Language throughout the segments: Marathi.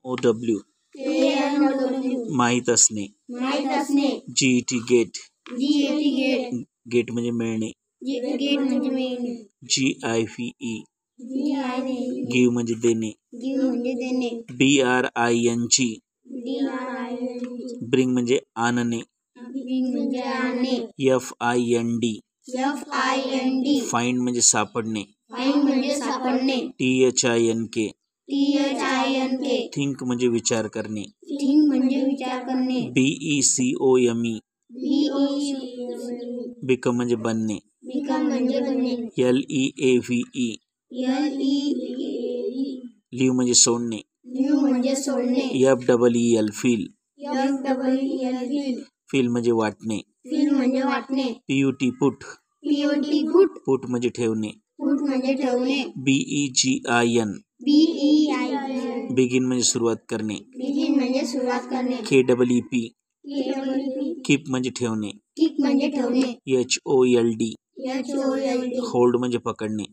ओ डब्ल्यू माहीत असणे. GET गेट गेट म्हणजे मिळणे. GIVE गिव म्हणजे देणे. BRING ब्रिंग म्हणजे आणणे. FIND फाइंड म्हणजे सापडणे. THINK थिंक म्हणजे विचार करणे. BECOME बिकम म्हणजे बनणे. LEAVE लिव म्हणजे सोडणे. FEEL फील म्हणजे वाटणे. PUT पुट म्हणजे ठेवणे. BEGIN बिगिन म्हणजे सुरुवात करणे. KEEP कीप म्हणजे ठेवणे. HOLD होल्ड म्हणजे पकडणे.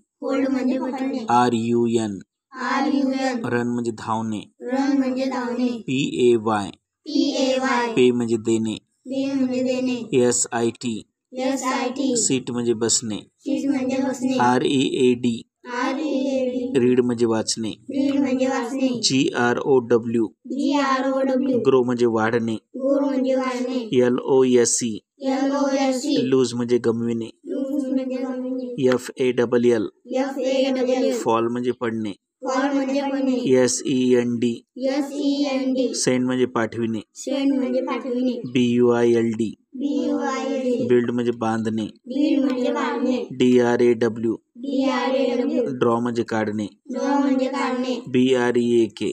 RUN रन म्हणजे धावणे. PAY पे म्हणजे देणे. SIT सीट म्हणजे बसणे. READ रीड म्हणजे वाचणे. GROW ग्रो म्हणजे वाढणे. LOSE लूज म्हणजे गमविणे. FALL फॉल म्हणजे पडणे. SEND सेंड म्हणजे पाठविणे. BUILD बिल्ड म्हणजे बांधणे. DRAW ड्रॉ म्हणजे काढणे. BREAK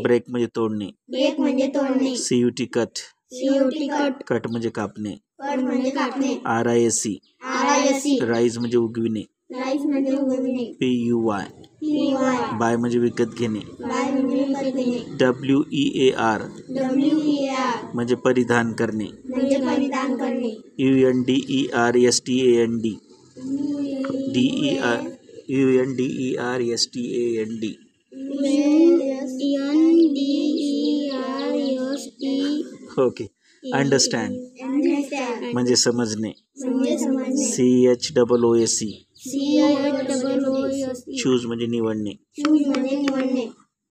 ब्रेक म्हणजे तोडणे. CUT कट म्हणजे कापणे. RISE राईज म्हणजे उगविणे. PUY बाय म्हणजे विकत घेणे. WEAR म्हणजे परिधान करणे. UNDERSTAND UNDERSTAND okay. अंडरस्टँड म्हणजे समजणे. CHOOSE चूज म्हणजे निवडणे.